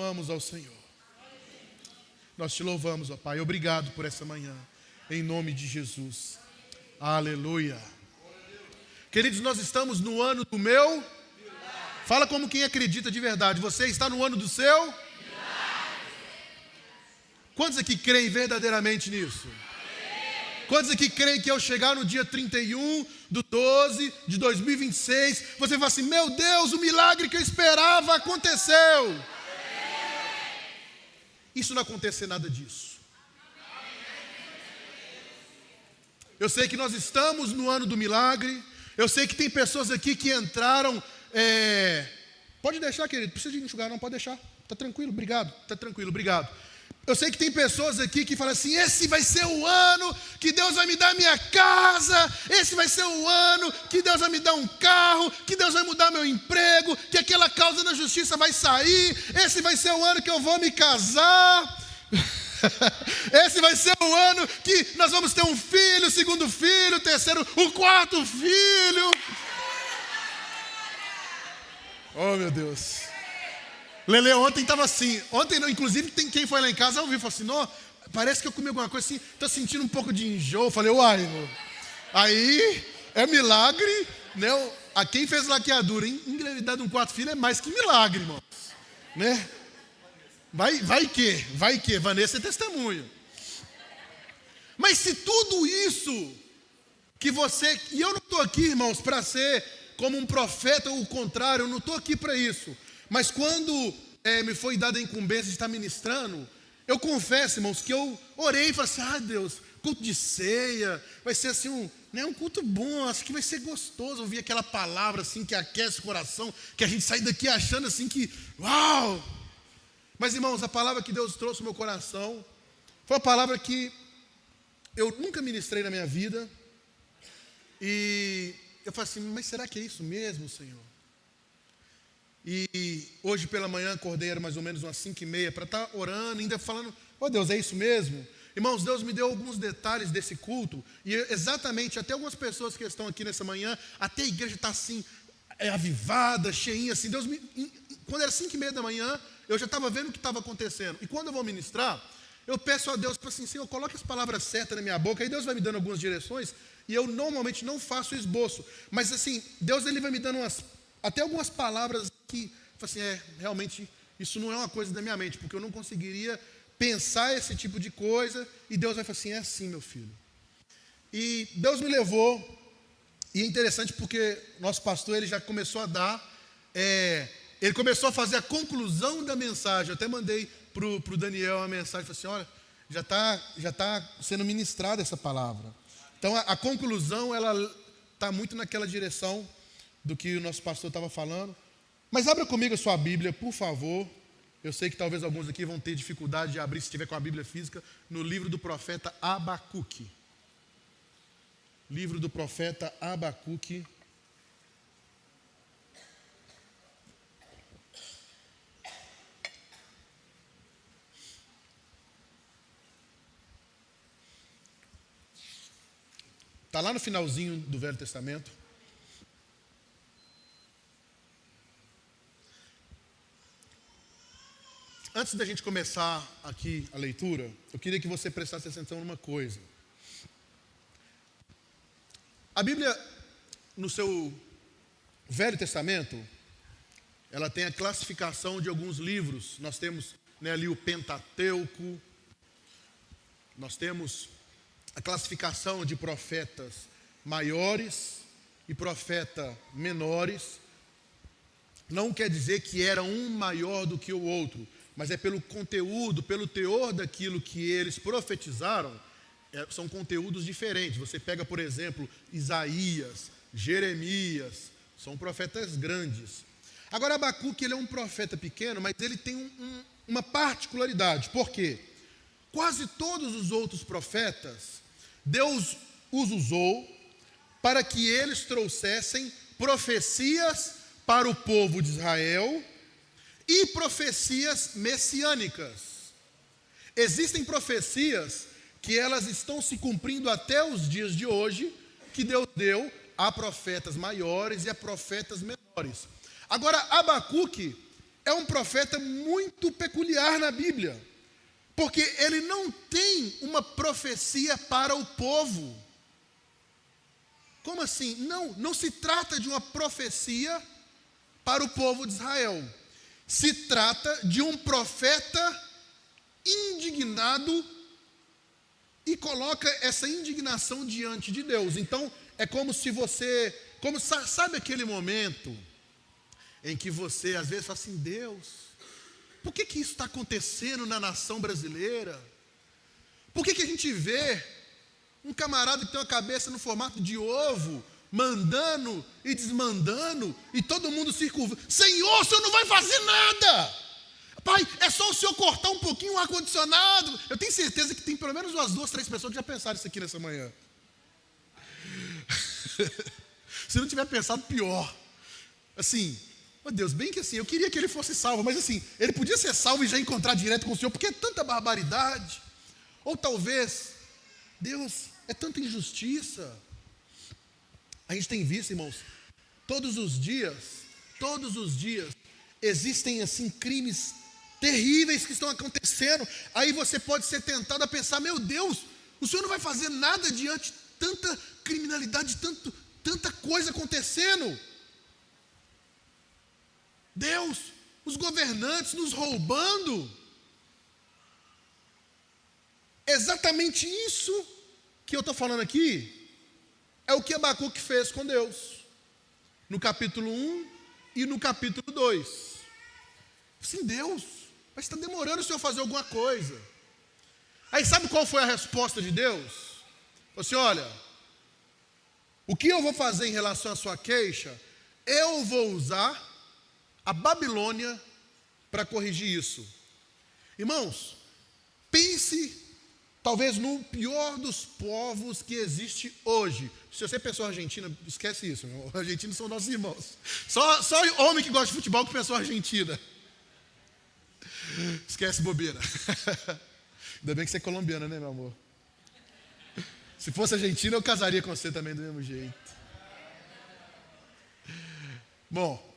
louvamos ao Senhor. Nós te louvamos, ó Pai. Obrigado por essa manhã. Em nome de Jesus. Aleluia. Queridos, nós estamos no ano do meu milagre. Fala como quem acredita de verdade. Você está no ano do seu milagre. Quantos aqui creem verdadeiramente nisso? Quantos aqui creem que ao chegar no dia 31/12 de 2026, você vai assim, meu Deus, o milagre que eu esperava aconteceu. Isso não acontecer nada disso. Eu sei que nós estamos no ano do milagre. Eu sei que tem pessoas aqui que entraram. Pode deixar, querido, não precisa de enxugar, não, pode deixar. Está tranquilo, obrigado. Está tranquilo, obrigado. Eu sei que tem pessoas aqui que falam assim, esse vai ser o ano que Deus vai me dar minha casa, esse vai ser o ano que Deus vai me dar um carro, que Deus vai mudar meu emprego, que aquela causa da justiça vai sair, esse vai ser o ano que eu vou me casar, esse vai ser o ano que nós vamos ter um filho, segundo filho, terceiro, o quarto filho. Oh, meu Deus. Lele ontem estava assim, inclusive tem quem foi lá em casa ouviu, falou assim, não, parece que eu comi alguma coisa assim, estou sentindo um pouco de enjoo. Eu falei, uai, irmão, aí é milagre, né? A quem fez laqueadura, engravidar de um quarto filho é mais que milagre, irmãos, né? Vai que, Vanessa é testemunha. Mas se tudo isso que você, e eu não estou aqui, irmãos, para ser como um profeta ou o contrário, eu não estou aqui para isso. Mas quando me foi dada a incumbência de estar ministrando, eu confesso, irmãos, que eu orei e falei assim, Deus, culto de ceia, vai ser assim um culto bom, acho que vai ser gostoso ouvir aquela palavra assim que aquece o coração, que a gente sai daqui achando assim que, uau! Mas, irmãos, a palavra que Deus trouxe no meu coração foi uma palavra que eu nunca ministrei na minha vida. E eu falei assim, mas será que é isso mesmo, Senhor? E hoje pela manhã acordei, era mais ou menos umas 5:30, para estar orando, ainda falando, Deus, é isso mesmo? Irmãos, Deus me deu alguns detalhes desse culto, e exatamente, até algumas pessoas que estão aqui nessa manhã, até a igreja está assim, avivada, cheinha, assim, quando era 5:30 da manhã, eu já estava vendo o que estava acontecendo, e quando eu vou ministrar, eu peço a Deus, assim, Senhor, coloque as palavras certas na minha boca, aí Deus vai me dando algumas direções, e eu normalmente não faço esboço, mas assim, Deus ele vai me dando até algumas palavras que, assim, realmente, isso não é uma coisa da minha mente, porque eu não conseguiria pensar esse tipo de coisa, e Deus vai falar assim, é assim, meu filho. E Deus me levou, e é interessante porque nosso pastor, ele já começou a dar, ele começou a fazer a conclusão da mensagem, eu até mandei para o Daniel a mensagem, falei assim, olha, já tá sendo ministrada essa palavra. Então, a conclusão, ela está muito naquela direção do que o nosso pastor estava falando. Mas abra comigo a sua Bíblia, por favor. Eu sei que talvez alguns aqui vão ter dificuldade de abrir, se estiver com a Bíblia física, no livro do profeta Abacuque. Livro do profeta Abacuque. Está lá no finalzinho do Velho Testamento. Antes da gente começar aqui a leitura, eu queria que você prestasse atenção numa coisa. A Bíblia, no seu Velho Testamento, ela tem a classificação de alguns livros. Nós temos ali o Pentateuco, nós temos a classificação de profetas maiores e profetas menores. Não quer dizer que era um maior do que o outro, mas é pelo conteúdo, pelo teor daquilo que eles profetizaram, são conteúdos diferentes. Você pega, por exemplo, Isaías, Jeremias, são profetas grandes. Agora, Abacuque, ele é um profeta pequeno, mas ele tem uma particularidade. Por quê? Quase todos os outros profetas, Deus os usou para que eles trouxessem profecias para o povo de Israel e profecias messiânicas. Existem profecias que elas estão se cumprindo até os dias de hoje, que Deus deu a profetas maiores e a profetas menores. Agora, Abacuque é um profeta muito peculiar na Bíblia, porque ele não tem uma profecia para o povo. Como assim? Não se trata de uma profecia para o povo de Israel. Se trata de um profeta indignado e coloca essa indignação diante de Deus. Então, é como se você, sabe aquele momento em que você às vezes fala assim: Deus, por que isso está acontecendo na nação brasileira? Por que a gente vê um camarada que tem uma cabeça no formato de ovo, mandando e desmandando, e todo mundo se curva? Senhor, o Senhor não vai fazer nada. Pai, é só o Senhor cortar um pouquinho o ar-condicionado. Eu tenho certeza que tem pelo menos umas 2, 3 pessoas que já pensaram isso aqui nessa manhã. Se não tiver pensado, pior. Assim, oh Deus, bem que assim, eu queria que ele fosse salvo, mas assim, ele podia ser salvo e já encontrar direto com o Senhor, porque é tanta barbaridade. Ou talvez, Deus, é tanta injustiça. A gente tem visto, irmãos, todos os dias, existem assim crimes terríveis que estão acontecendo. Aí você pode ser tentado a pensar: meu Deus, o Senhor não vai fazer nada diante de tanta criminalidade, tanta coisa acontecendo. Deus, os governantes nos roubando. Exatamente isso que eu estou falando aqui é o que Abacuque fez com Deus, no capítulo 1 e no capítulo 2. Sim, Deus, mas está demorando o Senhor fazer alguma coisa. Aí sabe qual foi a resposta de Deus? Falou assim: olha, o que eu vou fazer em relação à sua queixa? Eu vou usar a Babilônia para corrigir isso. Irmãos, pense talvez no pior dos povos que existe hoje. Se você pensou Argentina, esquece isso. Os argentinos são nossos irmãos. Só homem que gosta de futebol que pensou Argentina. Esquece bobeira. Ainda bem que você é colombiana, né, meu amor? Se fosse Argentina, eu casaria com você também do mesmo jeito. Bom,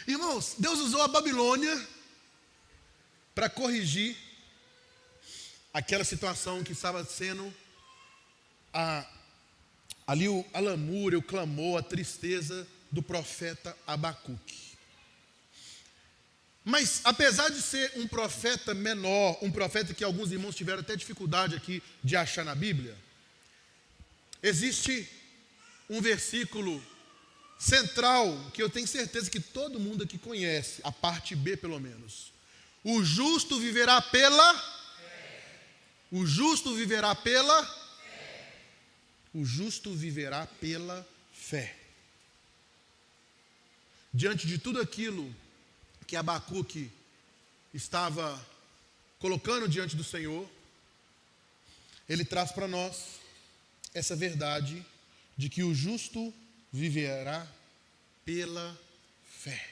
irmãos, Deus usou a Babilônia para corrigir aquela situação que estava sendo ali a lamúria, o clamor, a tristeza do profeta Abacuque. Mas apesar de ser um profeta menor, um profeta que alguns irmãos tiveram até dificuldade aqui de achar na Bíblia, existe um versículo central que eu tenho certeza que todo mundo aqui conhece, a parte B pelo menos. O justo viverá pela fé. O justo viverá pela fé. O justo viverá pela fé. Diante de tudo aquilo que Abacuque estava colocando diante do Senhor, ele traz para nós essa verdade de que o justo viverá pela fé.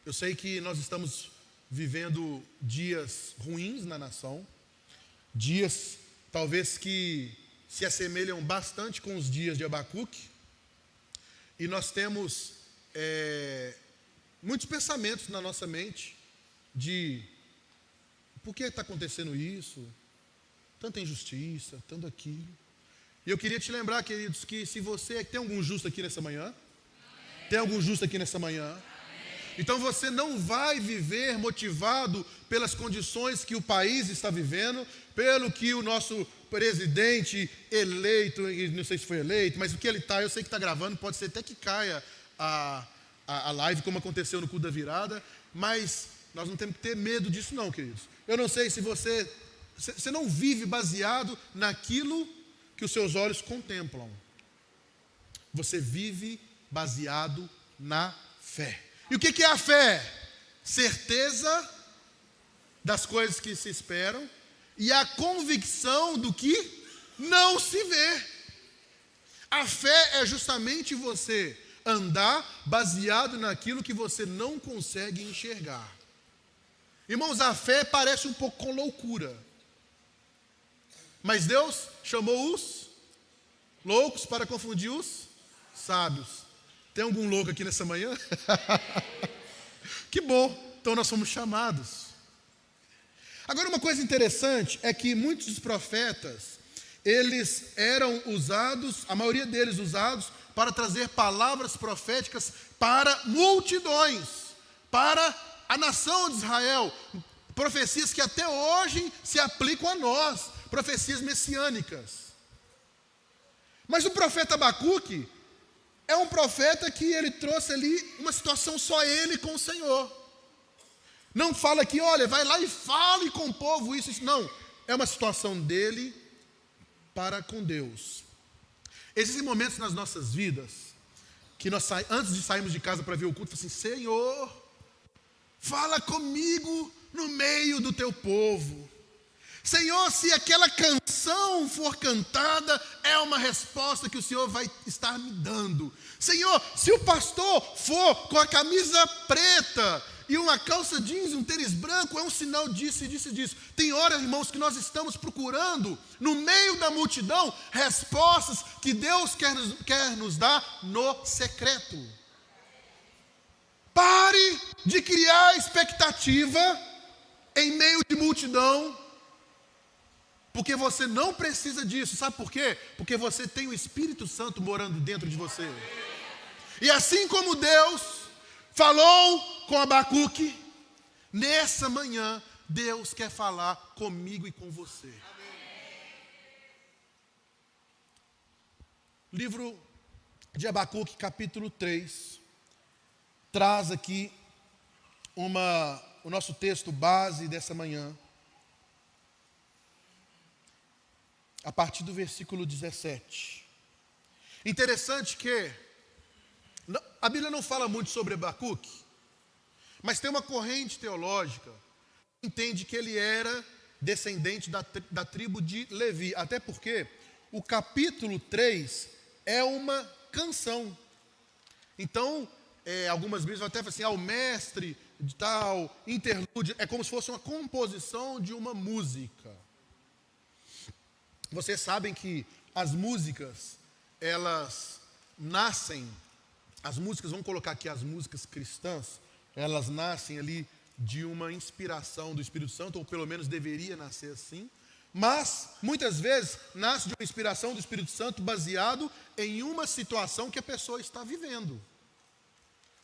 Eu sei que nós estamos vivendo dias ruins na nação, dias talvez que se assemelham bastante com os dias de Abacuque, e nós temos muitos pensamentos na nossa mente de por que está acontecendo isso, tanta injustiça, tanto aquilo. E eu queria te lembrar, queridos, que se você tem algum justo aqui nessa manhã, amém. Tem algum justo aqui nessa manhã, amém. Então você não vai viver motivado pelas condições que o país está vivendo, pelo que o nosso presidente eleito, não sei se foi eleito, mas o que ele está, eu sei que está gravando, pode ser até que caia a live, como aconteceu no culto da virada, mas nós não temos que ter medo disso não, queridos. Eu não sei se você não vive baseado naquilo que os seus olhos contemplam. Você vive baseado na fé. E o que é a fé? Certeza das coisas que se esperam e a convicção do que não se vê. A fé é justamente você andar baseado naquilo que você não consegue enxergar. Irmãos, a fé parece um pouco com loucura. Mas Deus chamou os loucos para confundir os sábios. Tem algum louco aqui nessa manhã? Que bom, então nós fomos chamados. Agora, uma coisa interessante é que muitos dos profetas, eles eram usados, a maioria deles usados, para trazer palavras proféticas para multidões, para a nação de Israel, profecias que até hoje se aplicam a nós, profecias messiânicas. Mas o profeta Abacuque é um profeta que ele trouxe ali uma situação só ele com o Senhor. Não fala que, olha, vai lá e fale com o povo isso. Não, é uma situação dele para com Deus. Existem momentos nas nossas vidas que nós, antes de sairmos de casa para ver o culto, falamos assim: Senhor, fala comigo no meio do teu povo. Senhor, se aquela canção for cantada, é uma resposta que o Senhor vai estar me dando. Senhor, se o pastor for com a camisa preta e uma calça jeans e um tênis branco, é um sinal disso e disso e disso. Tem horas, irmãos, que nós estamos procurando, no meio da multidão, respostas que Deus quer nos dar no secreto. Pare de criar expectativa em meio de multidão, porque você não precisa disso. Sabe por quê? Porque você tem o Espírito Santo morando dentro de você. E assim como Deus falou com Abacuque, nessa manhã Deus quer falar comigo e com você. Livro de Abacuque, capítulo 3, traz aqui o nosso texto base dessa manhã, a partir do versículo 17. Interessante que a Bíblia não fala muito sobre Abacuque, mas tem uma corrente teológica que entende que ele era descendente da tribo de Levi, até porque o capítulo 3 é uma canção. Então, algumas Bíblias vão até falar assim: o mestre de tal, interlúdio, é como se fosse uma composição de uma música. Vocês sabem que as músicas, elas nascem, as músicas, vamos colocar aqui as músicas cristãs, elas nascem ali de uma inspiração do Espírito Santo, ou pelo menos deveria nascer assim, mas muitas vezes nasce de uma inspiração do Espírito Santo baseado em uma situação que a pessoa está vivendo.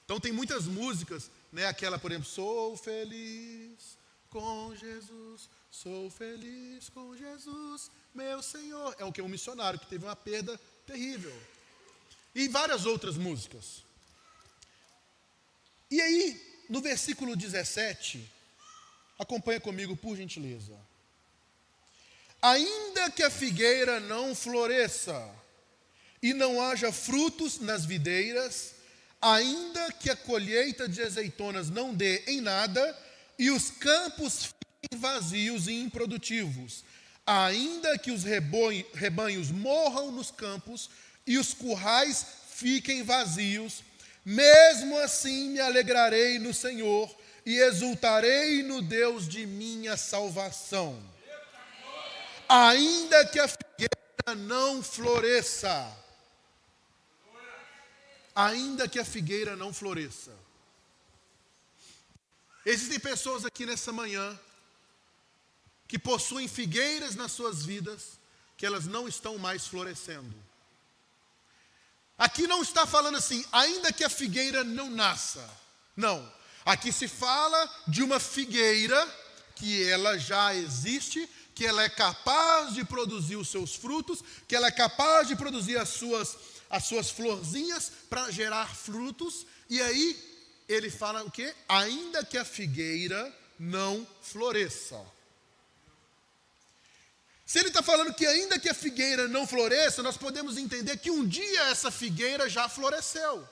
Então tem muitas músicas, né, aquela, por exemplo, sou feliz com Jesus, sou feliz com Jesus, meu Senhor. É o que? Um missionário que teve uma perda terrível. E várias outras músicas. E aí, no versículo 17, acompanha comigo, por gentileza. Ainda que a figueira não floresça e não haja frutos nas videiras, ainda que a colheita de azeitonas não dê em nada e os campos fiquem vazios e improdutivos, ainda que os rebanhos morram nos campos e os currais fiquem vazios, mesmo assim me alegrarei no Senhor e exultarei no Deus de minha salvação. Ainda que a figueira não floresça, ainda que a figueira não floresça. Existem pessoas aqui nessa manhã que possuem figueiras nas suas vidas, que elas não estão mais florescendo. Aqui não está falando assim, ainda que a figueira não nasça. Não. Aqui se fala de uma figueira que ela já existe, que ela é capaz de produzir os seus frutos, que ela é capaz de produzir as suas florzinhas para gerar frutos. E aí ele fala o quê? Ainda que a figueira não floresça. Se ele está falando que ainda que a figueira não floresça, nós podemos entender que um dia essa figueira já floresceu.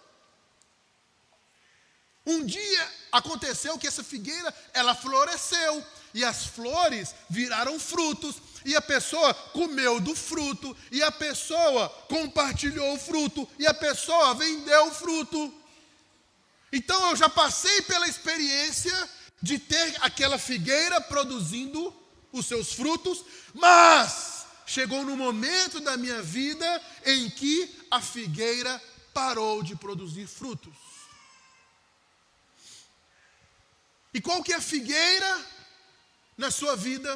Um dia aconteceu que essa figueira, ela floresceu, e as flores viraram frutos, e a pessoa comeu do fruto, e a pessoa compartilhou o fruto, e a pessoa vendeu o fruto. Então eu já passei pela experiência de ter aquela figueira produzindo os seus frutos, mas chegou no momento da minha vida em que a figueira parou de produzir frutos. E qual que é a figueira na sua vida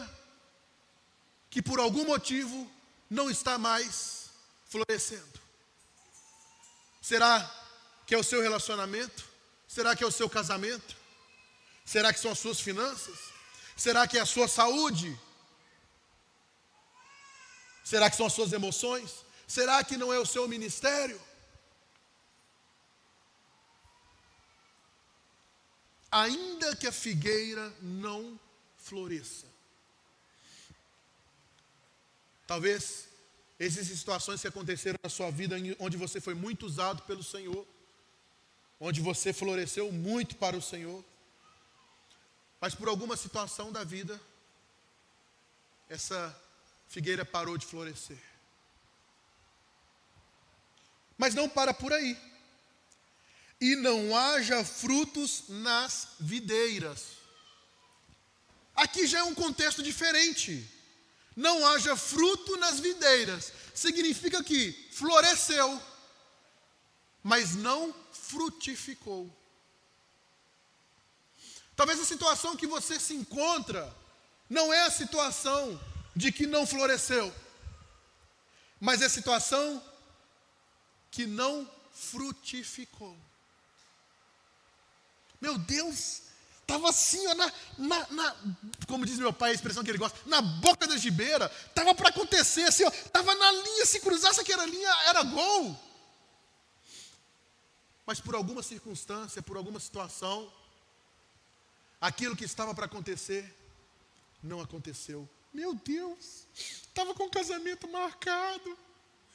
que por algum motivo não está mais florescendo? Será que é o seu relacionamento? Será que é o seu casamento? Será que são as suas finanças? Será que é a sua saúde? Será que são as suas emoções? Será que não é o seu ministério? Ainda que a figueira não floresça. Talvez existem situações que aconteceram na sua vida onde você foi muito usado pelo Senhor, onde você floresceu muito para o Senhor, mas por alguma situação da vida, essa figueira parou de florescer. Mas não para por aí. E não haja frutos nas videiras. Aqui já é um contexto diferente. Não haja fruto nas videiras. Significa que floresceu, mas não frutificou. Talvez a situação que você se encontra não é a situação de que não floresceu, mas é a situação que não frutificou. Meu Deus, estava assim, ó, como diz meu pai, a expressão que ele gosta, na boca da gibeira, estava para acontecer, assim, ó, estava na linha, se cruzasse aquela linha, era gol. Mas por alguma circunstância, por alguma situação, aquilo que estava para acontecer, não aconteceu. Meu Deus, estava com o casamento marcado,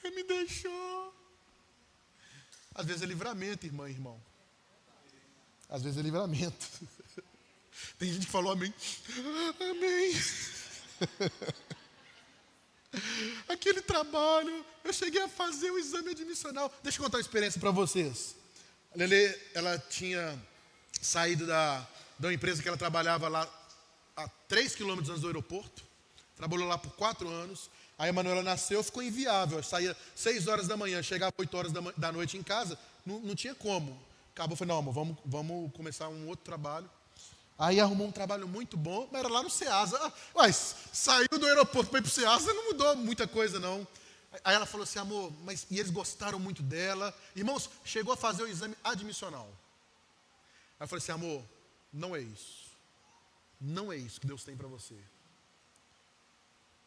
ele me deixou. Às vezes é livramento, irmã e irmão. Às vezes é livramento. Tem gente que falou amém. Amém. Aquele trabalho, eu cheguei a fazer o exame admissional. Deixa eu contar uma experiência para vocês. A Lelê, ela tinha saído da empresa que ela trabalhava lá a 3 quilômetros antes do aeroporto. Trabalhou lá por 4 anos. Aí a Manuela nasceu, ficou inviável. Eu saía 6 horas da manhã, chegava 8 horas da noite em casa. Não tinha como. Acabou, falei, não, amor, vamos começar um outro trabalho. Aí arrumou um trabalho muito bom, mas era lá no Ceasa. Mas saiu do aeroporto para ir para o Ceasa, não mudou muita coisa, não. Aí ela falou assim, amor, e eles gostaram muito dela. Irmãos, chegou a fazer o exame admissional. Aí eu falei assim, amor, não é isso. Não é isso que Deus tem para você.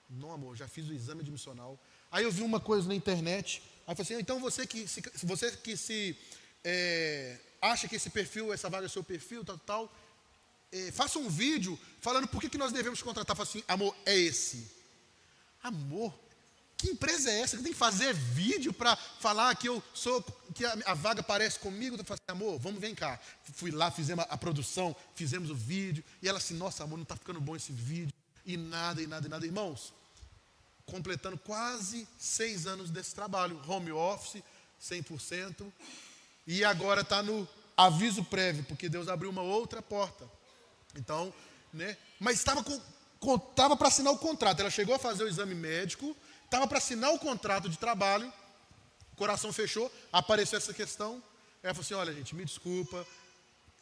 Não, amor, já fiz o exame admissional. Aí eu vi uma coisa na internet. Aí eu falei assim, então você que acha que esse perfil, essa vaga é o seu perfil, tal, faça um vídeo falando por que nós devemos contratar. Eu falei assim, amor, é esse. Amor, que empresa é essa que tem que fazer vídeo para falar que a vaga parece comigo? Eu falei assim, amor, vem cá. Fui lá, fizemos a produção, fizemos o vídeo. E ela assim, nossa, amor, não está ficando bom esse vídeo. E nada. Irmãos, completando quase 6 anos desse trabalho, home office, 100%. E agora está no aviso prévio, porque Deus abriu uma outra porta. Então, né? Mas estava para assinar o contrato. Ela chegou a fazer o exame médico, estava para assinar o contrato de trabalho, o coração fechou, apareceu essa questão. Ela falou assim, olha gente, me desculpa,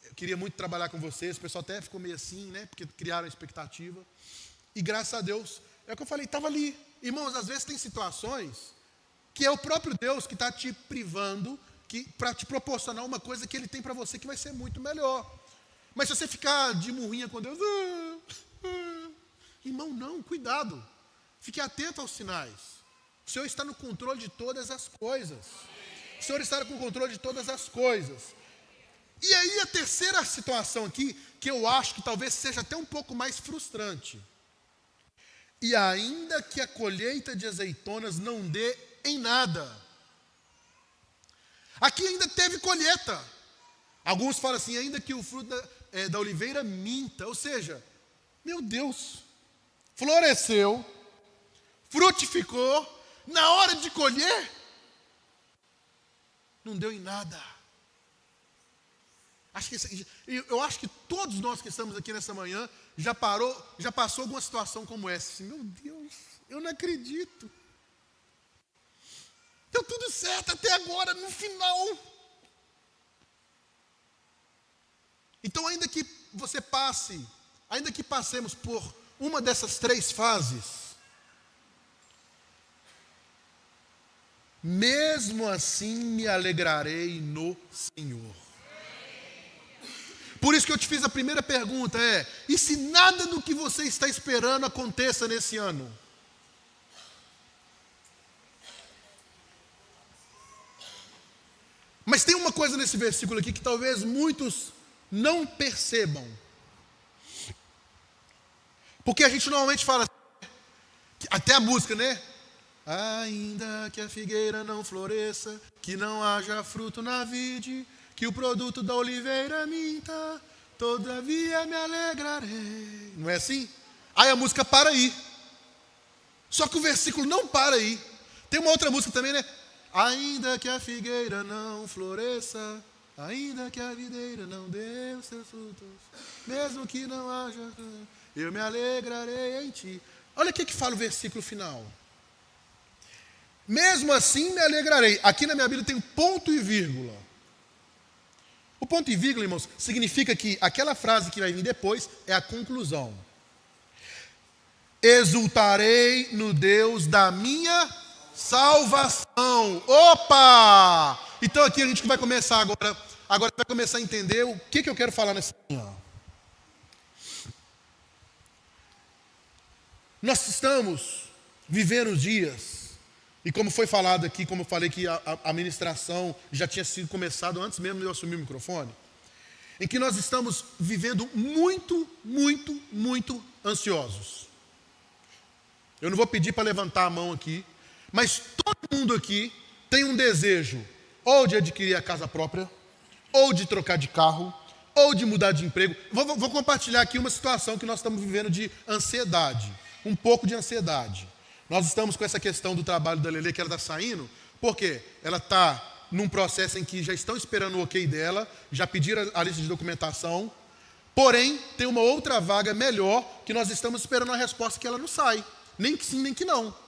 eu queria muito trabalhar com vocês, o pessoal até ficou meio assim, né? Porque criaram a expectativa. E graças a Deus, é o que eu falei, estava ali. Irmãos, às vezes tem situações que é o próprio Deus que está te privando, para te proporcionar uma coisa que Ele tem para você que vai ser muito melhor. Mas se você ficar de murrinha com Deus, irmão, não, cuidado. Fique atento aos sinais. O Senhor está no controle de todas as coisas. O Senhor está com o controle de todas as coisas. E aí a terceira situação aqui, que eu acho que talvez seja até um pouco mais frustrante. E ainda que a colheita de azeitonas não dê em nada. Aqui ainda teve colheita. Alguns falam assim, ainda que o fruto da oliveira minta. Ou seja, meu Deus, floresceu, frutificou, na hora de colher, não deu em nada. Eu acho que todos nós que estamos aqui nessa manhã já passou alguma situação como essa. Assim, meu Deus, eu não acredito. Deu tudo certo até agora, no final. Então, ainda que você passe, ainda que passemos por uma dessas 3 fases, mesmo assim me alegrarei no Senhor. Por isso que eu te fiz a primeira pergunta, e se nada do que você está esperando aconteça nesse ano? Mas tem uma coisa nesse versículo aqui que talvez muitos não percebam. Porque a gente normalmente fala, até a música, né? Ainda que a figueira não floresça, que não haja fruto na vide, que o produto da oliveira minta, todavia me alegrarei. Não é assim? Aí a música para aí. Só que o versículo não para aí. Tem uma outra música também, né? Ainda que a figueira não floresça, ainda que a videira não dê os seus frutos, mesmo que não haja, eu me alegrarei em ti. Olha o que fala o versículo final. Mesmo assim me alegrarei. Aqui na minha Bíblia tem ponto e vírgula. O ponto e vírgula, irmãos, significa que aquela frase que vai vir depois é a conclusão. Exultarei no Deus da minha salvação. Opa! Então aqui a gente vai começar agora vai começar a entender o que eu quero falar nessa manhã. Nós estamos vivendo dias, e como foi falado aqui, como eu falei que a ministração já tinha sido começado antes mesmo de eu assumir o microfone, em que nós estamos vivendo muito, muito, muito ansiosos. Eu não vou pedir para levantar a mão aqui, mas todo mundo aqui tem um desejo ou de adquirir a casa própria, ou de trocar de carro, ou de mudar de emprego. Vou compartilhar aqui uma situação que nós estamos vivendo de ansiedade, um pouco de ansiedade. Nós estamos com essa questão do trabalho da Lelê, que ela está saindo, porque ela está num processo em que já estão esperando o ok dela, já pediram a lista de documentação, porém, tem uma outra vaga melhor, que nós estamos esperando a resposta que ela não sai, nem que sim, nem que não.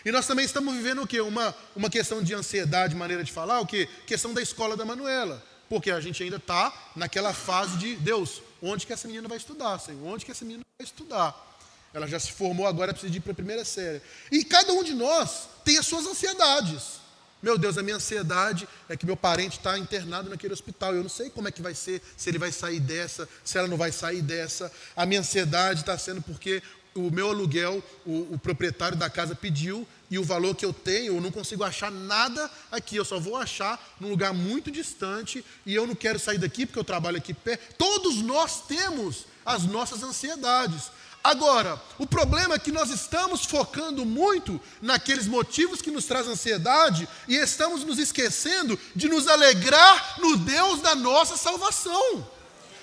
E nós também estamos vivendo o quê? Uma questão de ansiedade, maneira de falar, o quê? Questão da escola da Manuela, porque a gente ainda está naquela fase de, Deus, onde que essa menina vai estudar, Senhor? Onde que essa menina vai estudar? Ela já se formou, agora precisa ir para a primeira série. E cada um de nós tem as suas ansiedades. Meu Deus, a minha ansiedade é que meu parente está internado naquele hospital. Eu não sei como é que vai ser, se ele vai sair dessa, se ela não vai sair dessa. A minha ansiedade está sendo porque o meu aluguel, o proprietário da casa pediu, e o valor que eu tenho, eu não consigo achar nada aqui. Eu só vou achar num lugar muito distante, e eu não quero sair daqui porque eu trabalho aqui perto. Todos nós temos as nossas ansiedades. Agora, o problema é que nós estamos focando muito naqueles motivos que nos trazem ansiedade e estamos nos esquecendo de nos alegrar no Deus da nossa salvação.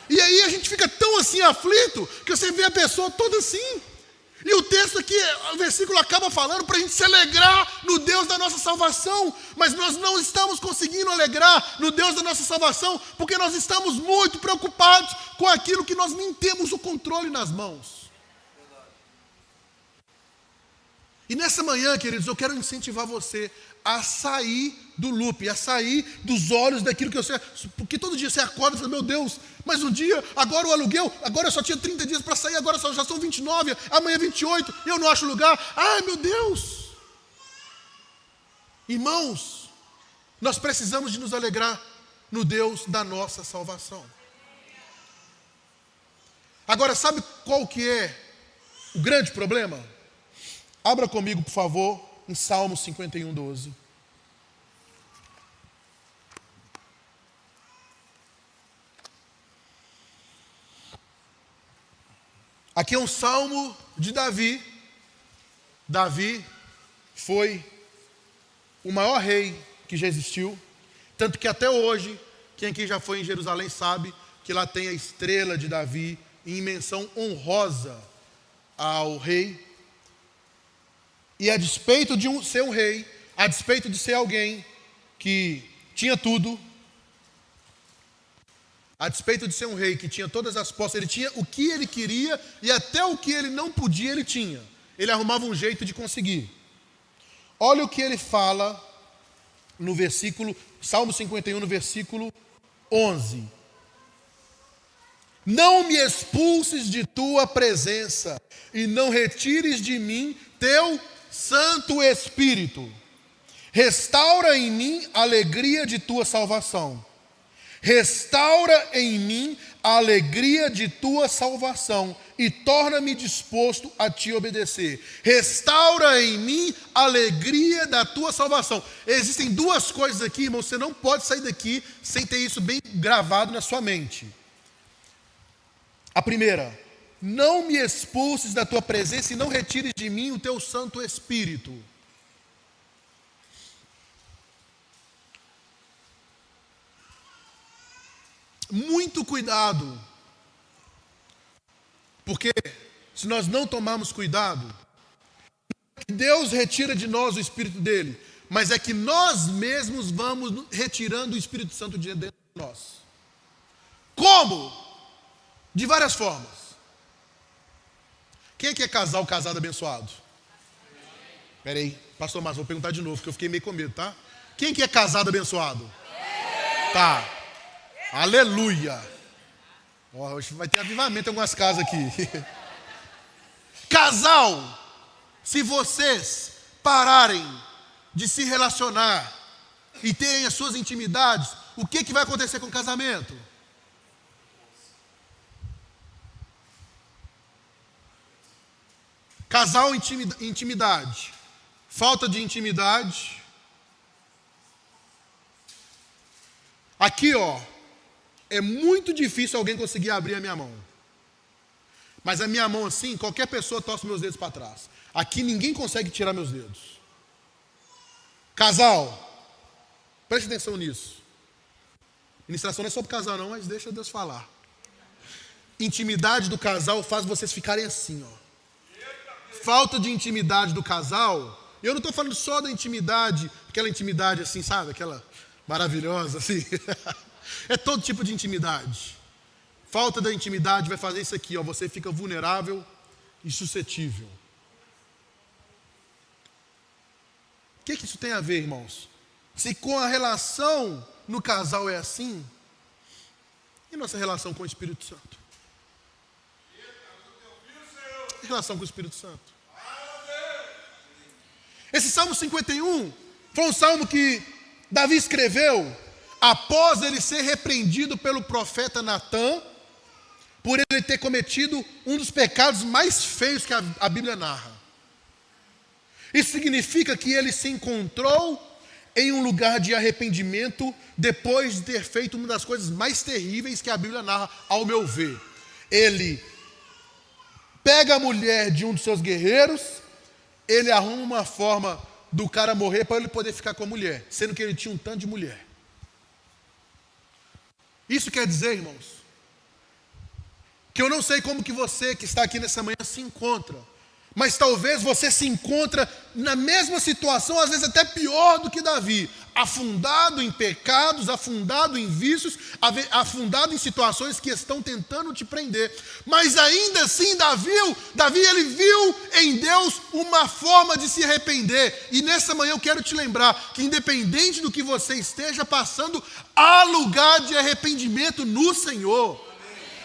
E aí a gente fica tão assim aflito que você vê a pessoa toda assim. E o texto aqui, o versículo acaba falando para a gente se alegrar no Deus da nossa salvação, mas nós não estamos conseguindo alegrar no Deus da nossa salvação porque nós estamos muito preocupados com aquilo que nós nem temos o controle nas mãos. E nessa manhã, queridos, eu quero incentivar você a sair do loop, a sair dos olhos daquilo que você... Porque todo dia você acorda e fala, meu Deus, mas um dia, agora o aluguel, agora eu só tinha 30 dias para sair, agora já são 29, amanhã 28, eu não acho lugar. Ai, meu Deus! Irmãos, nós precisamos de nos alegrar no Deus da nossa salvação. Agora, sabe qual que é o grande problema? Abra comigo, por favor, em Salmo 51, 12. Aqui é um salmo de Davi. Davi foi o maior rei que já existiu. Tanto que até hoje, quem aqui já foi em Jerusalém sabe que lá tem a estrela de Davi em menção honrosa ao rei. E a despeito de ser um rei, a despeito de ser alguém que tinha tudo, a despeito de ser um rei que tinha todas as posses, ele tinha o que ele queria e até o que ele não podia ele tinha. Ele arrumava um jeito de conseguir. Olha o que ele fala no versículo, Salmo 51, no versículo 11. Não me expulses de tua presença e não retires de mim teu Santo Espírito. Restaura em mim a alegria de tua salvação. Restaura em mim a alegria de tua salvação e torna-me disposto a te obedecer. Restaura em mim a alegria da tua salvação. Existem duas coisas aqui, irmão, você não pode sair daqui sem ter isso bem gravado na sua mente. A primeira, não me expulses da tua presença e não retires de mim o teu Santo Espírito. Muito cuidado, porque se nós não tomarmos cuidado, Deus retira de nós o Espírito dele, mas é que nós mesmos vamos retirando o Espírito Santo de dentro de nós. Como? De várias formas. Quem é que é casado abençoado? Espera aí, pastor Márcio, vou perguntar de novo, porque eu fiquei meio com medo, tá? Quem que é casado abençoado? Tá. Aleluia. Hoje vai ter avivamento em algumas casas aqui. Casal, se vocês pararem de se relacionar e terem as suas intimidades, o que vai acontecer com o casamento? Casal, intimidade. Falta de intimidade. Aqui, ó. É muito difícil alguém conseguir abrir a minha mão. Mas a minha mão assim, qualquer pessoa torce meus dedos para trás. Aqui ninguém consegue tirar meus dedos. Casal, preste atenção nisso. Ministração não é sobre casal não, mas deixa Deus falar. Intimidade do casal faz vocês ficarem assim, ó. Falta de intimidade do casal, eu não estou falando só da intimidade, aquela intimidade assim, sabe? Aquela maravilhosa assim. É todo tipo de intimidade. Falta da intimidade vai fazer isso aqui, ó. Você fica vulnerável e suscetível. O que isso tem a ver, irmãos? Se com a relação no casal é assim, e nossa relação com o Espírito Santo? E relação com o Espírito Santo? Esse Salmo 51 foi um salmo que Davi escreveu após ele ser repreendido pelo profeta Natã, por ele ter cometido um dos pecados mais feios que a Bíblia narra. Isso significa que ele se encontrou em um lugar de arrependimento depois de ter feito uma das coisas mais terríveis que a Bíblia narra, ao meu ver. Ele pega a mulher de um dos seus guerreiros, ele arruma uma forma do cara morrer para ele poder ficar com a mulher, sendo que ele tinha um tanto de mulher. Isso quer dizer, irmãos, que eu não sei como que você que está aqui nessa manhã se encontra, mas talvez você se encontra na mesma situação, às vezes até pior do que Davi, afundado em pecados, afundado em vícios, afundado em situações que estão tentando te prender. Mas ainda assim, Davi ele viu em Deus uma forma de se arrepender. E nessa manhã eu quero te lembrar que independente do que você esteja passando, há lugar de arrependimento no Senhor.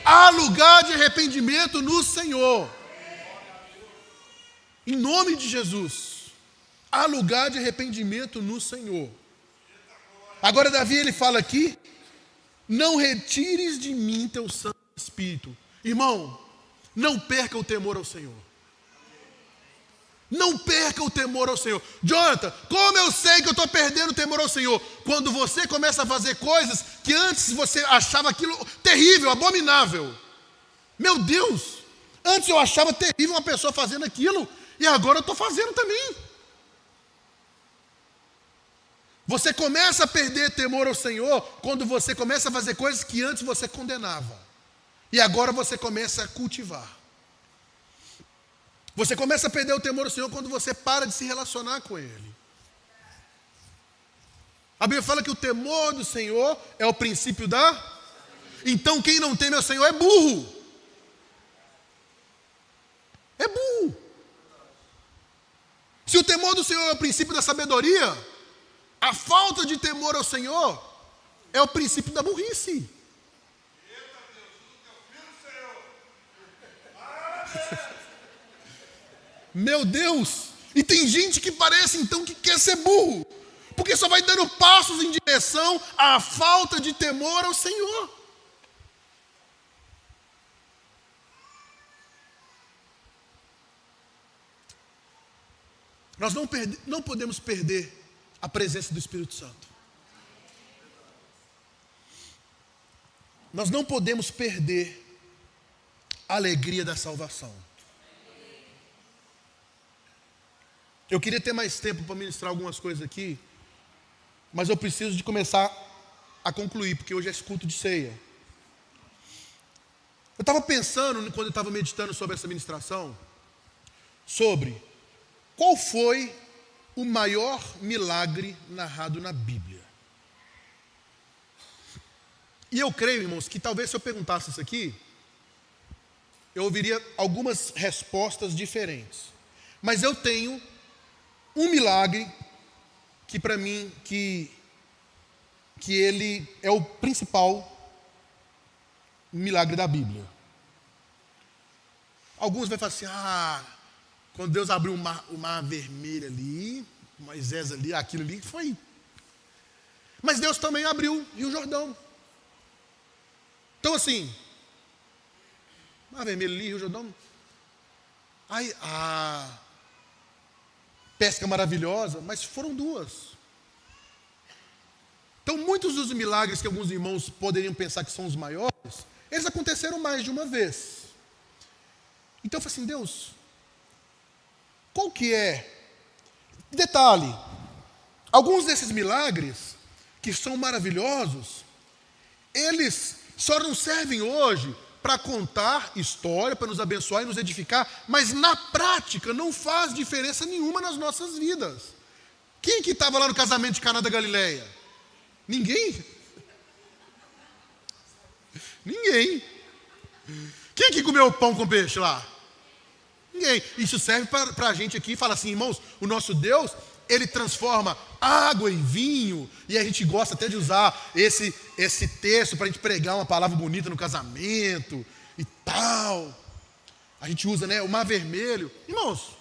Há lugar de arrependimento no Senhor. Em nome de Jesus, há lugar de arrependimento no Senhor. Agora Davi ele fala aqui, não retires de mim teu Santo Espírito. Irmão, não perca o temor ao Senhor. Não perca o temor ao Senhor. Jonathan, como eu sei que eu estou perdendo o temor ao Senhor? Quando você começa a fazer coisas que antes você achava aquilo terrível, abominável. Meu Deus, antes eu achava terrível uma pessoa fazendo aquilo, e agora eu estou fazendo também. Você começa a perder temor ao Senhor quando você começa a fazer coisas que antes você condenava. E agora você começa a cultivar. Você começa a perder o temor ao Senhor quando você para de se relacionar com Ele. A Bíblia fala que o temor do Senhor é o princípio da... Então quem não teme ao Senhor é burro. É burro. Se o temor do Senhor é o princípio da sabedoria, A falta de temor ao Senhor é o princípio da burrice. Meu Deus! E tem gente que parece então que quer ser burro, porque só vai dando passos em direção à falta de temor ao Senhor. Nós não podemos perder a presença do Espírito Santo. Nós não podemos perder a alegria da salvação. Eu queria ter mais tempo para ministrar algumas coisas aqui, mas eu preciso de começar a concluir, porque hoje é esse culto de ceia. Eu estava pensando, quando eu estava meditando sobre essa ministração, sobre qual foi o maior milagre narrado na Bíblia. E eu creio, irmãos, que talvez se eu perguntasse isso aqui, eu ouviria algumas respostas diferentes. Mas eu tenho um milagre que para mim, que ele é o principal milagre da Bíblia. Alguns vão falar assim, quando Deus abriu o mar vermelho ali, Moisés ali, aquilo ali foi. Mas Deus também abriu o Rio Jordão. Então assim, mar vermelho ali, Rio Jordão. Aí, pesca maravilhosa, mas foram duas. Então muitos dos milagres que alguns irmãos poderiam pensar que são os maiores, eles aconteceram mais de uma vez. Então eu falei assim, Deus, qual que é? Detalhe, alguns desses milagres, que são maravilhosos, eles só não servem hoje para contar história, para nos abençoar e nos edificar, mas na prática não faz diferença nenhuma nas nossas vidas. Quem que estava lá no casamento de Caná da Galileia? Ninguém? Ninguém. Quem que comeu pão com peixe lá? Ninguém. Isso serve para a gente aqui, fala assim, irmãos, o nosso Deus, Ele transforma água em vinho, e a gente gosta até de usar esse texto para a gente pregar uma palavra bonita no casamento e tal. A gente usa, né, o Mar Vermelho. Irmãos,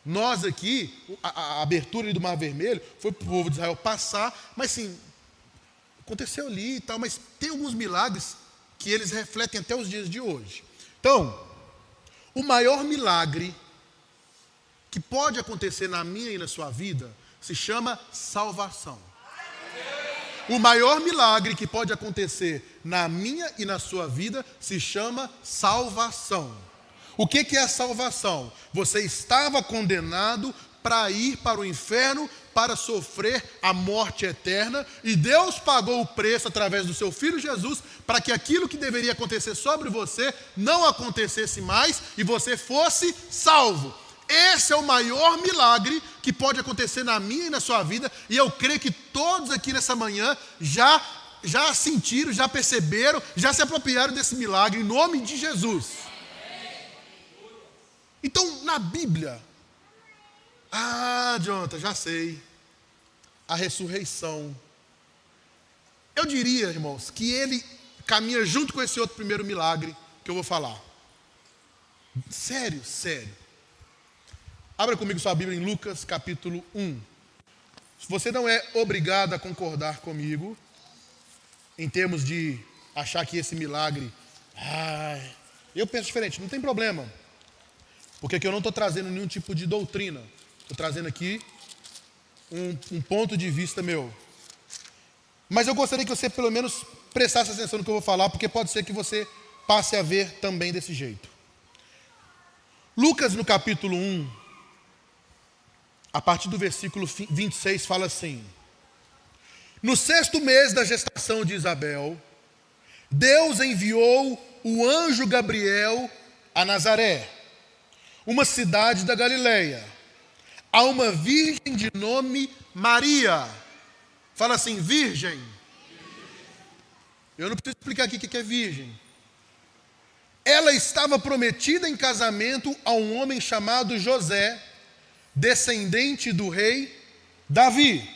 nós aqui, a abertura do Mar Vermelho foi para o povo de Israel passar, mas sim, aconteceu ali e tal, mas tem alguns milagres que eles refletem até os dias de hoje. Então, o maior milagre que pode acontecer na minha e na sua vida se chama salvação. O maior milagre que pode acontecer na minha e na sua vida se chama salvação. O que é a salvação? Você estava condenado para ir para o inferno, para sofrer a morte eterna, e Deus pagou o preço através do seu Filho Jesus, para que aquilo que deveria acontecer sobre você não acontecesse mais, e você fosse salvo. Esse é o maior milagre que pode acontecer na minha e na sua vida, e eu creio que todos aqui nessa manhã já sentiram, já perceberam, já se apropriaram desse milagre, em nome de Jesus. Então, na Bíblia, Jonathan, já sei, a ressurreição. Eu diria, irmãos, que ele caminha junto com esse outro primeiro milagre que eu vou falar. Sério. Abra comigo sua Bíblia em Lucas capítulo 1. Você não é obrigado a concordar comigo em termos de achar que esse milagre, eu penso diferente, não tem problema. Porque aqui eu não estou trazendo nenhum tipo de doutrina. Estou trazendo aqui um ponto de vista meu. Mas eu gostaria que você pelo menos prestasse atenção no que eu vou falar, porque pode ser que você passe a ver também desse jeito. Lucas no capítulo 1, a partir do versículo 26, fala assim: no 6º mês da gestação de Isabel, Deus enviou o anjo Gabriel a Nazaré, uma cidade da Galileia, a uma virgem de nome Maria. Fala assim, virgem. Eu não preciso explicar aqui o que é virgem. Ela estava prometida em casamento a um homem chamado José, descendente do rei Davi.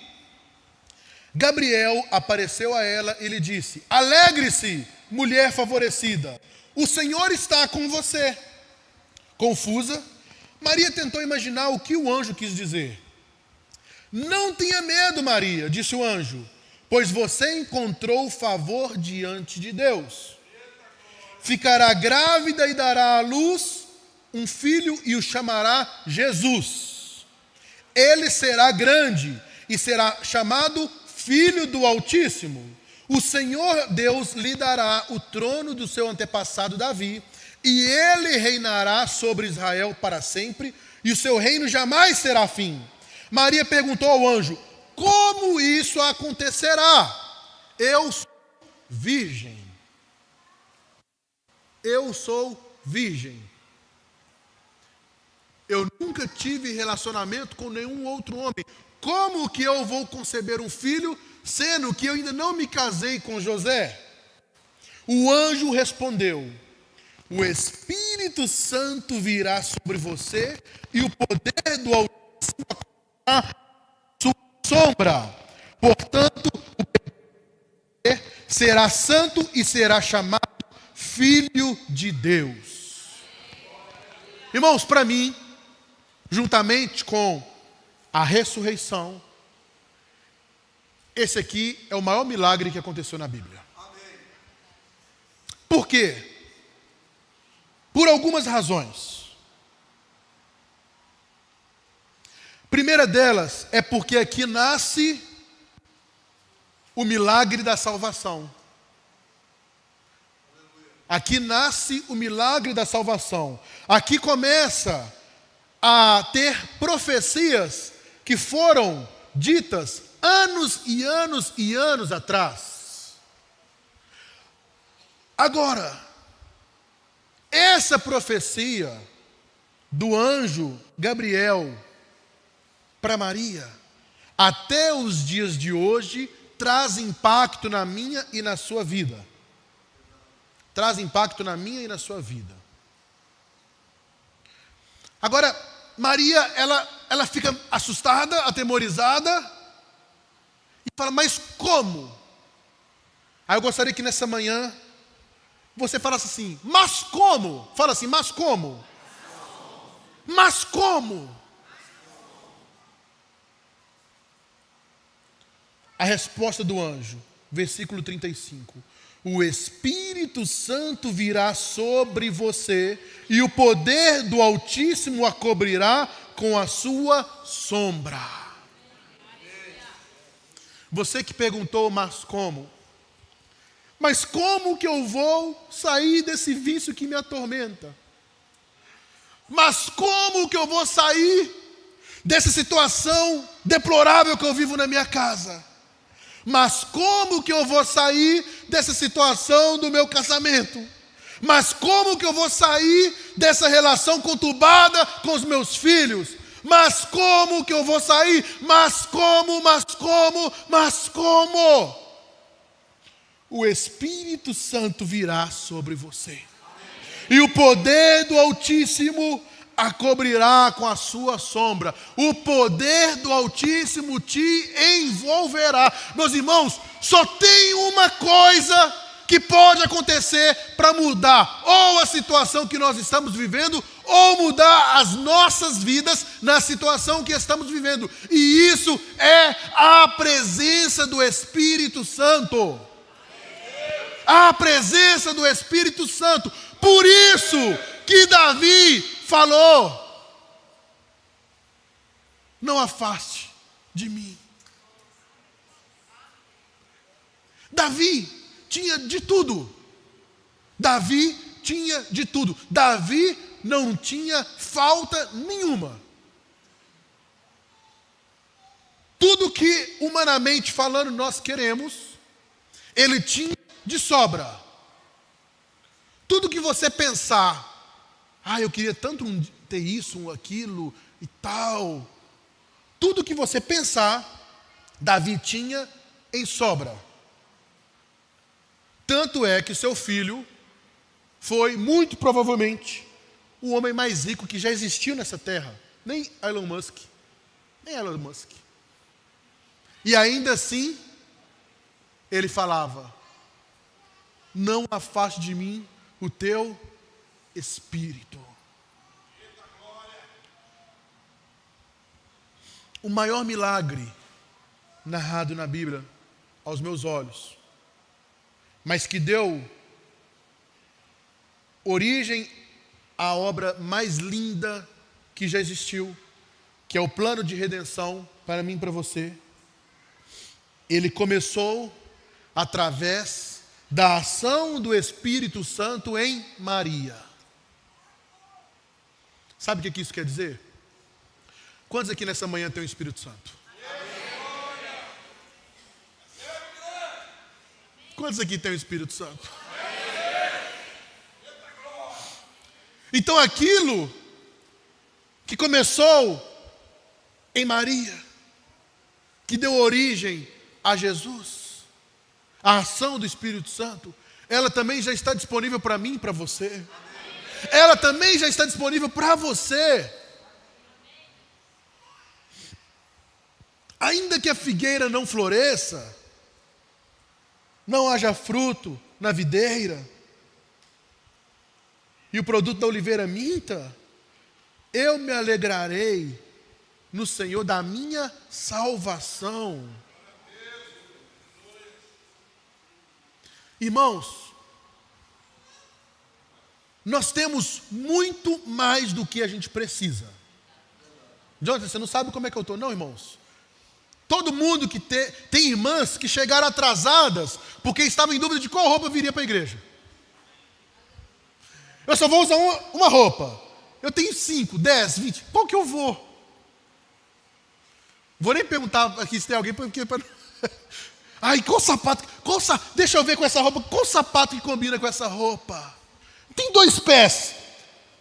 Gabriel apareceu a ela e lhe disse: alegre-se, mulher favorecida, o Senhor está com você. Confusa, Maria tentou imaginar o que o anjo quis dizer. Não tenha medo, Maria, disse o anjo, pois você encontrou favor diante de Deus. Ficará grávida e dará à luz um filho e o chamará Jesus. Ele será grande e será chamado Filho do Altíssimo. O Senhor Deus lhe dará o trono do seu antepassado Davi, e ele reinará sobre Israel para sempre, e o seu reino jamais terá fim. Maria perguntou ao anjo: como isso acontecerá? Eu sou virgem. Eu sou virgem. Eu nunca tive relacionamento com nenhum outro homem. Como que eu vou conceber um filho, sendo que eu ainda não me casei com José? O anjo respondeu: o Espírito Santo virá sobre você e o poder do Altíssimo cobrirá sua sombra. Portanto, o bebê será santo e será chamado Filho de Deus. Irmãos, para mim, juntamente com a ressurreição, esse aqui é o maior milagre que aconteceu na Bíblia. Por quê? Por algumas razões. Primeira delas é porque aqui nasce o milagre da salvação. Aqui nasce o milagre da salvação. Aqui começa a ter profecias que foram ditas anos e anos e anos atrás. Agora, essa profecia do anjo Gabriel para Maria, até os dias de hoje, traz impacto na minha e na sua vida. Traz impacto na minha e na sua vida. Agora, Maria, ela fica assustada, atemorizada, e fala: mas como? Aí eu gostaria que nessa manhã você falasse assim: mas como? Fala assim: mas como? Mas como? A resposta do anjo, versículo 35. O Espírito Santo virá sobre você e o poder do Altíssimo a cobrirá com a sua sombra. Você que perguntou: mas como? Mas como que eu vou sair desse vício que me atormenta? Mas como que eu vou sair dessa situação deplorável que eu vivo na minha casa? Mas como que eu vou sair dessa situação do meu casamento? Mas como que eu vou sair dessa relação conturbada com os meus filhos? Mas como que eu vou sair? Mas como? O Espírito Santo virá sobre você. E o poder do Altíssimo a cobrirá com a sua sombra. O poder do Altíssimo te envolverá. Meus irmãos, só tem uma coisa que pode acontecer para mudar ou a situação que nós estamos vivendo, ou mudar as nossas vidas na situação que estamos vivendo. E isso é a presença do Espírito Santo. A presença do Espírito Santo. Por isso que Davi falou: não afaste de mim. Davi tinha de tudo. Davi tinha de tudo. Davi não tinha falta nenhuma. Tudo que humanamente falando nós queremos, ele tinha de sobra. Tudo que você pensar: eu queria tanto ter isso, aquilo e tal. Tudo que você pensar, Davi tinha em sobra. Tanto é que seu filho foi, muito provavelmente, o homem mais rico que já existiu nessa terra. Nem Elon Musk. E ainda assim, ele falava: não afaste de mim o teu Espírito. O maior milagre narrado na Bíblia aos meus olhos, mas que deu origem à obra mais linda que já existiu, que é o plano de redenção para mim e para você. Ele começou através da ação do Espírito Santo em Maria. Sabe o que isso quer dizer? Quantos aqui nessa manhã tem o Espírito Santo? Quantos aqui tem o Espírito Santo? Então aquilo que começou em Maria, que deu origem a Jesus, a ação do Espírito Santo, ela também já está disponível para mim e para você. Ela também já está disponível para você. Ainda que a figueira não floresça, não haja fruto na videira, e o produto da oliveira minta, eu me alegrarei no Senhor da minha salvação. Irmãos, nós temos muito mais do que a gente precisa. Jonathan, você não sabe como é que eu estou, não, irmãos? Todo mundo que tem irmãs que chegaram atrasadas porque estavam em dúvida de qual roupa viria para a igreja. Eu só vou usar uma roupa. Eu tenho 5, 10, 20. Qual que eu vou? Vou nem perguntar aqui se tem alguém, porque... Ai, qual sapato? Deixa eu ver com essa roupa. Qual sapato que combina com essa roupa? Tem 2 pés.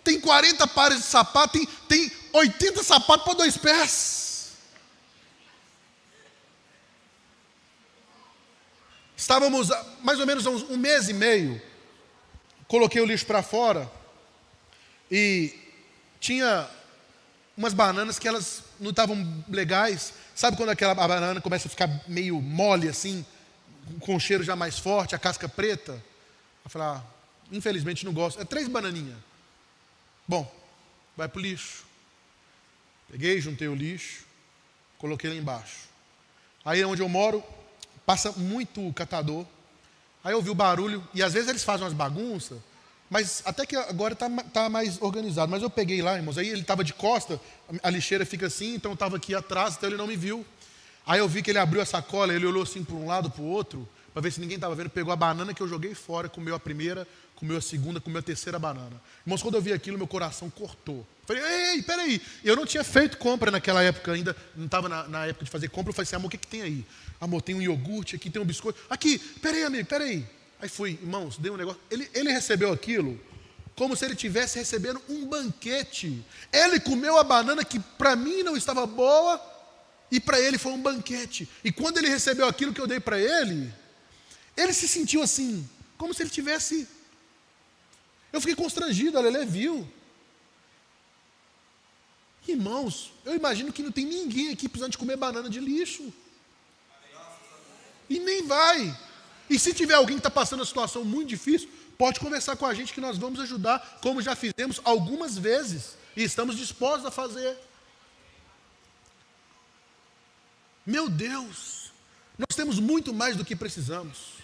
Tem 40 pares de sapato. Tem 80 sapatos para 2 pés. Estávamos mais ou menos há um mês e meio. Coloquei o lixo para fora. E tinha umas bananas que elas não estavam legais. Sabe quando aquela banana começa a ficar meio mole assim, com o cheiro já mais forte, a casca preta? Eu falei, infelizmente não gosto. É 3 bananinhas. Bom, vai pro lixo. Peguei, juntei o lixo, coloquei lá embaixo. Aí onde eu moro, passa muito catador. Aí eu ouvi o barulho, e às vezes eles fazem umas bagunças, mas até que agora está mais organizado. Mas eu peguei lá, irmãos, aí ele estava de costa, a lixeira fica assim, então eu estava aqui atrás, então ele não me viu. Aí eu vi que ele abriu a sacola, ele olhou assim para um lado, para o outro, para ver se ninguém estava vendo, pegou a banana que eu joguei fora, comeu a primeira, comeu a segunda, comeu a terceira banana. Irmãos, quando eu vi aquilo, meu coração cortou. Falei, ei, peraí, eu não tinha feito compra naquela época ainda, não estava na época de fazer compra. Eu falei assim, amor, o que tem aí? Amor, tem um iogurte, aqui tem um biscoito. Aqui, peraí, amigo, peraí. Aí fui, irmãos, dei um negócio. Ele recebeu aquilo como se ele estivesse recebendo um banquete. Ele comeu a banana que para mim não estava boa e para ele foi um banquete. E quando ele recebeu aquilo que eu dei para ele se sentiu assim, como se ele tivesse... Eu fiquei constrangido, a Lelê viu. Irmãos, eu imagino que não tem ninguém aqui precisando de comer banana de lixo. E nem vai. E se tiver alguém que está passando uma situação muito difícil, pode conversar com a gente que nós vamos ajudar, como já fizemos algumas vezes. E estamos dispostos a fazer. Meu Deus, nós temos muito mais do que precisamos.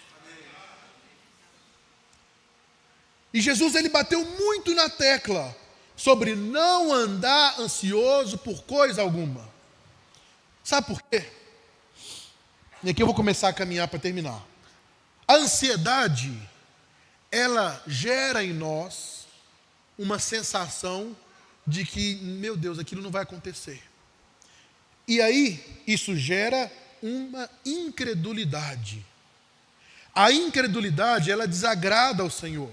E Jesus, ele bateu muito na tecla sobre não andar ansioso por coisa alguma. Sabe por quê? E aqui eu vou começar a caminhar para terminar. A ansiedade, ela gera em nós uma sensação de que, meu Deus, aquilo não vai acontecer. E aí, isso gera uma incredulidade. A incredulidade, ela desagrada ao Senhor.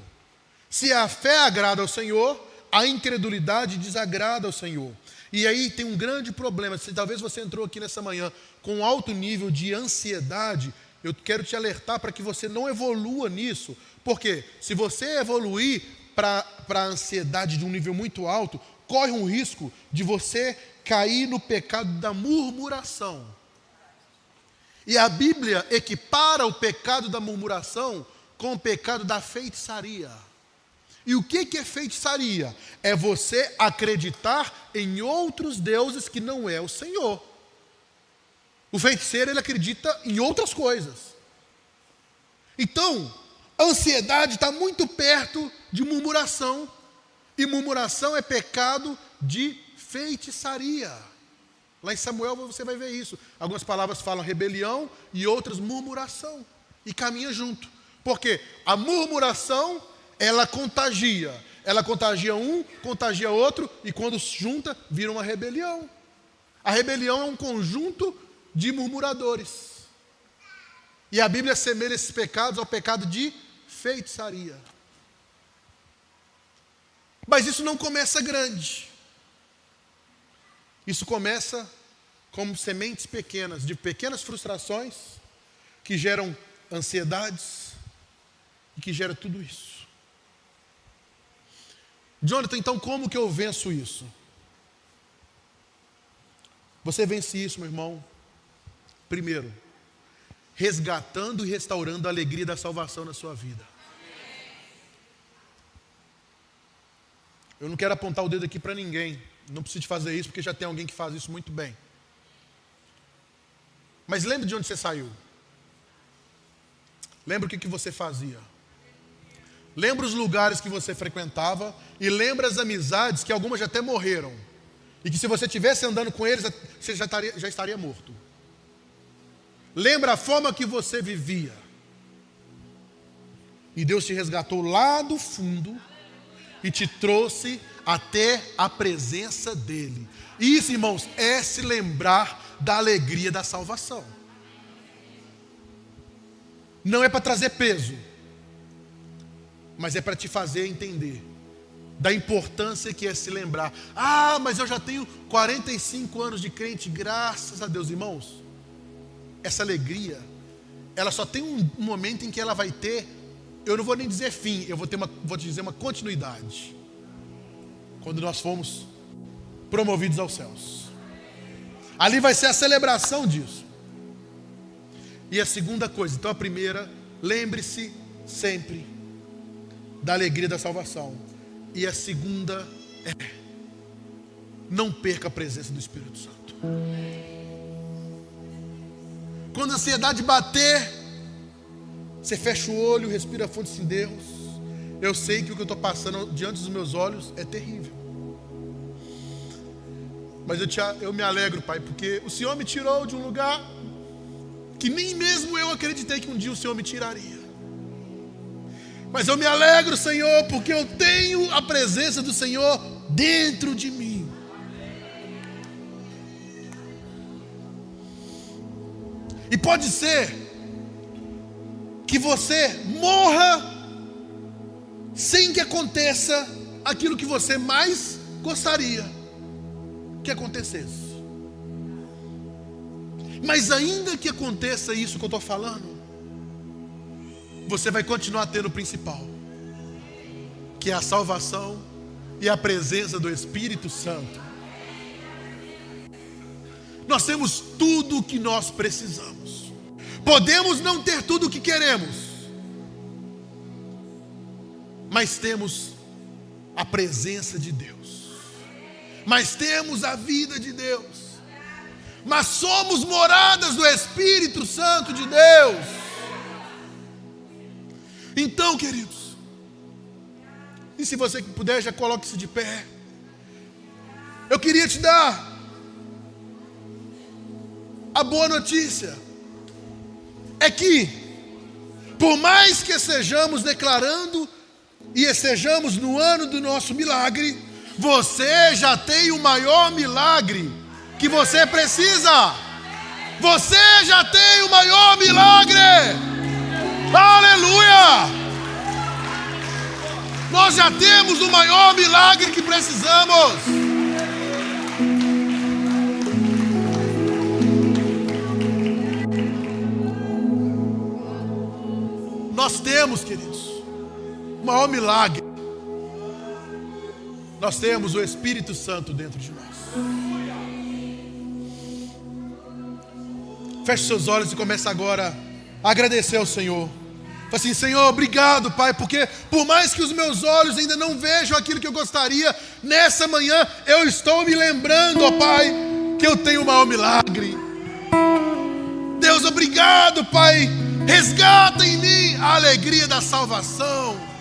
Se a fé agrada ao Senhor, a incredulidade desagrada ao Senhor. E aí tem um grande problema. Se talvez você entrou aqui nessa manhã com um alto nível de ansiedade, eu quero te alertar para que você não evolua nisso. Porque se você evoluir para a ansiedade de um nível muito alto, corre um risco de você cair no pecado da murmuração. E a Bíblia equipara o pecado da murmuração com o pecado da feitiçaria. E o que é feitiçaria? É você acreditar em outros deuses que não é o Senhor. O feiticeiro, ele acredita em outras coisas. Então, a ansiedade está muito perto de murmuração. E murmuração é pecado de feitiçaria. Lá em Samuel você vai ver isso. Algumas palavras falam rebelião e outras murmuração. E caminha junto. Porque a murmuração, ela contagia. Ela contagia um, contagia outro, e quando junta, vira uma rebelião. A rebelião é um conjunto de murmuradores. E a Bíblia assemelha esses pecados ao pecado de feitiçaria. Mas isso não começa grande. Isso começa como sementes pequenas, de pequenas frustrações, que geram ansiedades, e que geram tudo isso. Jonathan, então como que eu venço isso? Você vence isso, meu irmão, primeiro, resgatando e restaurando a alegria da salvação na sua vida. Eu não quero apontar o dedo aqui para ninguém, não preciso de fazer isso porque já tem alguém que faz isso muito bem. Mas lembre de onde você saiu. Lembra o que você fazia. Lembra os lugares que você frequentava e lembra as amizades que algumas já até morreram. E que se você estivesse andando com eles, você já estaria morto. Lembra a forma que você vivia. E Deus te resgatou lá do fundo e te trouxe até a presença dEle. Isso, irmãos, é se lembrar da alegria da salvação. Não é para trazer peso, mas é para te fazer entender da importância que é se lembrar. Ah, mas eu já tenho 45 anos de crente, graças a Deus. Irmãos, essa alegria, ela só tem um momento em que ela vai ter, eu não vou nem dizer fim, eu vou te dizer uma continuidade. Quando nós fomos promovidos aos céus. Ali vai ser a celebração disso. E a segunda coisa, então a primeira, lembre-se sempre da alegria da salvação. E a segunda é, não perca a presença do Espírito Santo. Quando a ansiedade bater, você fecha o olho, respira fundo em Deus. Eu sei que o que eu estou passando diante dos meus olhos é terrível. Mas eu me alegro, Pai, porque o Senhor me tirou de um lugar que nem mesmo eu acreditei que um dia o Senhor me tiraria. Mas eu me alegro, Senhor, porque eu tenho a presença do Senhor dentro de mim. E pode ser que você morra sem que aconteça aquilo que você mais gostaria que acontecesse. Mas ainda que aconteça isso que eu estou falando, você vai continuar tendo o principal, que é a salvação e a presença do Espírito Santo. Nós temos tudo o que nós precisamos. Podemos não ter tudo o que queremos, mas temos a presença de Deus, mas temos a vida de Deus, mas somos moradas do Espírito Santo de Deus. Então, queridos, e se você puder, já coloque-se de pé. Eu queria te dar a boa notícia, é que por mais que estejamos declarando e estejamos no ano do nosso milagre, você já tem o maior milagre que você precisa. Você já tem o maior milagre. Aleluia! Nós já temos o maior milagre que precisamos. Nós temos, queridos, o maior milagre. Nós temos o Espírito Santo dentro de nós. Feche seus olhos e comece agora a agradecer ao Senhor. Fala assim: Senhor, obrigado, Pai, porque por mais que os meus olhos ainda não vejam aquilo que eu gostaria, nessa manhã eu estou me lembrando, ó Pai, que eu tenho o maior milagre. Deus, obrigado, Pai. Resgata em mim a alegria da salvação.